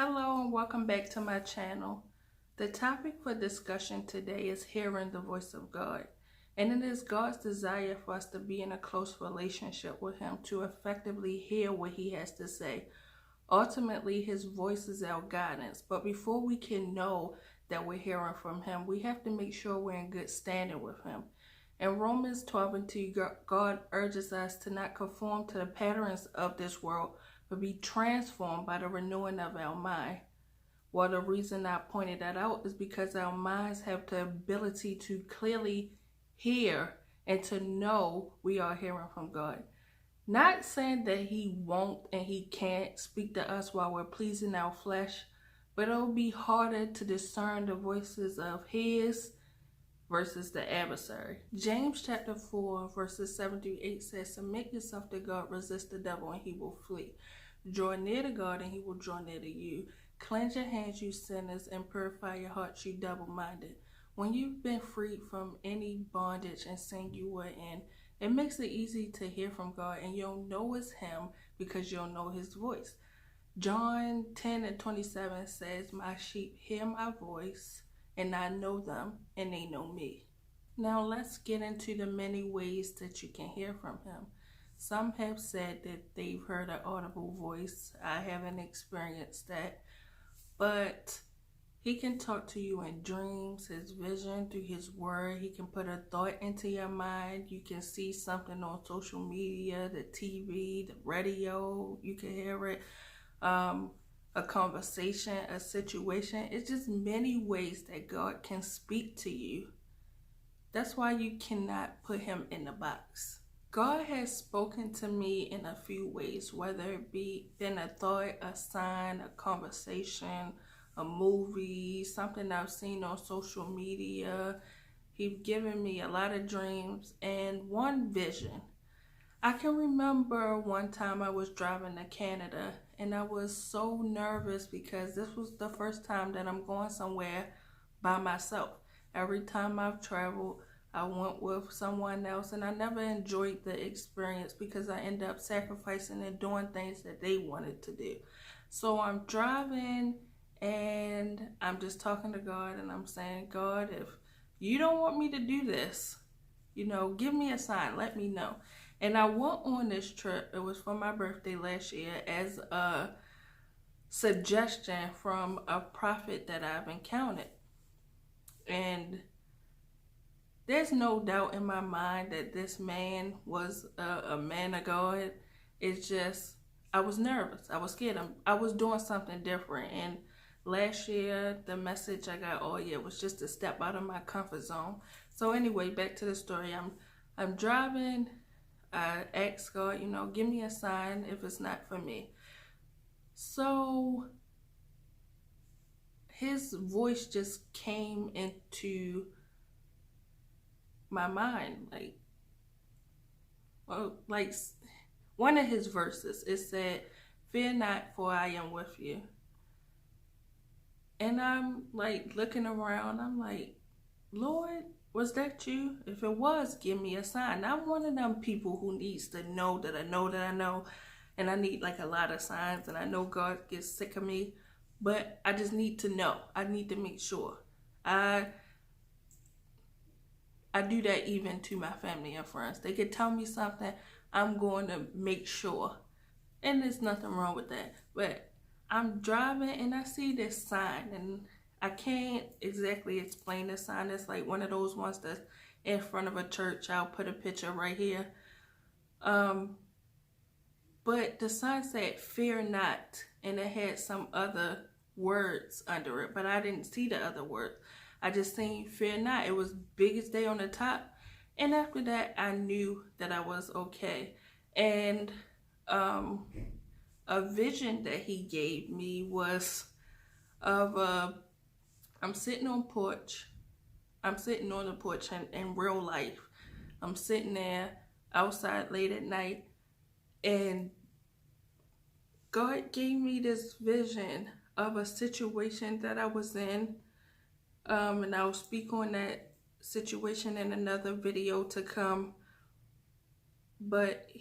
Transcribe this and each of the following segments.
Hello and welcome back to my channel. The topic for discussion today is hearing the voice of God. And it is God's desire for us to be in a close relationship with Him to effectively hear what He has to say. Ultimately, His voice is our guidance. But before we can know that we're hearing from Him, we have to make sure we're in good standing with Him. In Romans 12:2, God urges us to not conform to the patterns of this world, but be transformed by the renewing of our mind. Well, the reason I pointed that out is because our minds have the ability to clearly hear and to know we are hearing from God. Not saying that He won't and He can't speak to us while we're pleasing our flesh, but it'll be harder to discern the voices of His versus the adversary. James chapter 4 verses 7-8 says, "Submit yourself to God, resist the devil, and he will flee. Draw near to God, and He will draw near to you. Cleanse your hands, you sinners, and purify your hearts, you double-minded." When you've been freed from any bondage and sin you were in, it makes it easy to hear from God, and you'll know it's Him because you'll know His voice. John 10:27 says, "My sheep hear my voice, and I know them, and they know me." Now let's get into the many ways that you can hear from Him. Some have said that they've heard an audible voice. I haven't experienced that. But He can talk to you in dreams, His vision, through His word. He can put a thought into your mind. You can see something on social media, the TV, the radio. You can hear it. A conversation, a situation. It's just many ways that God can speak to you. That's why you cannot put Him in a box. God has spoken to me in a few ways, whether it be in a thought, a sign, a conversation, a movie, something I've seen on social media. He's given me a lot of dreams and one vision. I can remember one time I was driving to Canada and I was so nervous because this was the first time that I'm going somewhere by myself. Every time I've traveled, I went with someone else, and I never enjoyed the experience because I ended up sacrificing and doing things that they wanted to do. So I'm driving and I'm just talking to God and I'm saying, "God, if you don't want me to do this, give me a sign, let me know." And I went on this trip. It was for my birthday last year as a suggestion from a prophet that I've encountered. And there's no doubt in my mind that this man was a man of God. It's just, I was nervous. I was scared. I was doing something different. And last year, the message I got all year was just to step out of my comfort zone. So anyway, back to the story. I'm driving. I asked God, give me a sign if it's not for me. So His voice just came into my mind, like one of His verses. It said, "Fear not, for I am with you." And I'm like looking around. I'm like, "Lord, was that you? If it was, give me a sign." I'm one of them people who needs to know that I know that I know, and I need like a lot of signs, and I know God gets sick of me, but I just need to know. I need to make sure. I do that even to my family and friends. They could tell me something, I'm going to make sure. And there's nothing wrong with that. But I'm driving and I see this sign, and I can't exactly explain the sign. It's like one of those ones that's in front of a church. I'll put a picture right here. But the sign said, "Fear not," and it had some other words under it, but I didn't see the other words. I just seen "Fear not." It was big as day on the top. And after that, I knew that I was okay. And a vision that He gave me was of I'm sitting on porch. I'm sitting on the porch in real life. I'm sitting there outside late at night, and God gave me this vision of a situation that I was in. And I'll speak on that situation in another video to come. But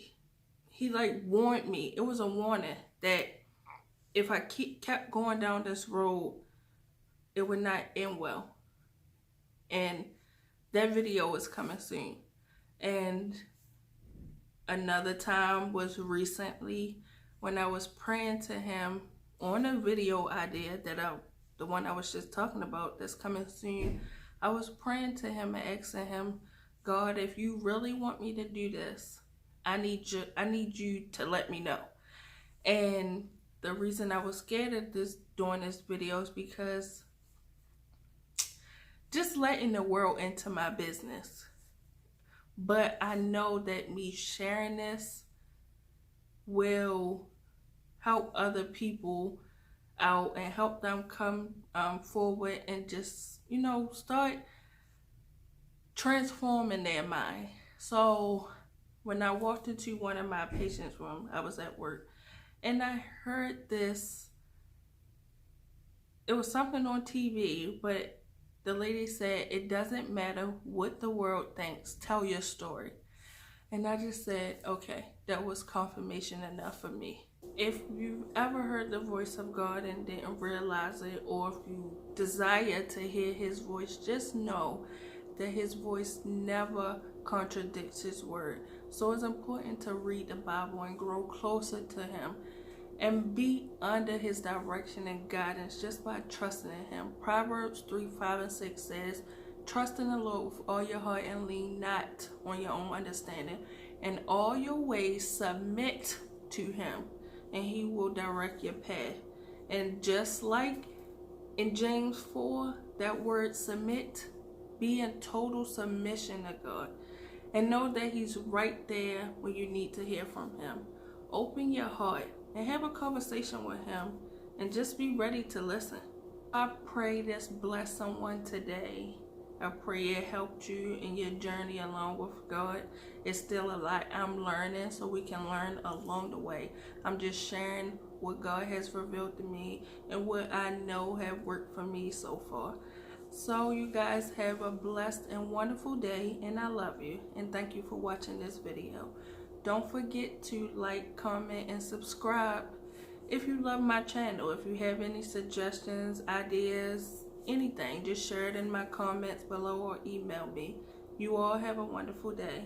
He like warned me. It was a warning that if I kept going down this road, it would not end well. And that video is coming soon. And another time was recently when I was praying to him on a video idea that the one I was just talking about that's coming soon. I was praying to him and asking him, God, if you really want me to do this, I need you to let me know. And the reason I was scared of doing this video is because just letting the world into my business. But I know that me sharing this will help other people out and help them come forward and just, start transforming their mind. So when I walked into one of my patients' room, I was at work, and I heard this. It was something on TV, but the lady said, it doesn't matter what the world thinks, tell your story. And I just said, okay, that was confirmation enough for me. If you've ever heard the voice of God and didn't realize it, or if you desire to hear his voice, just know that his voice never contradicts his word. So it's important to read the Bible and grow closer to him and be under his direction and guidance just by trusting in him. Proverbs 3:5-6 says, trust in the Lord with all your heart and lean not on your own understanding. In all your ways submit to him, and he will direct your path. And just like in James 4, that word submit, be in total submission to God. And know that he's right there when you need to hear from him. Open your heart and have a conversation with him, and just be ready to listen. I pray this blessed someone today. I pray it helped you in your journey along with God. It's still a lot I'm learning, so we can learn along the way. I'm just sharing what God has revealed to me and what I know have worked for me so far. So you guys have a blessed and wonderful day, and I love you, and thank you for watching this video. Don't forget to like, comment, and subscribe if you love my channel. If you have any suggestions, ideas, anything, just share it in my comments below or email me. You all have a wonderful day.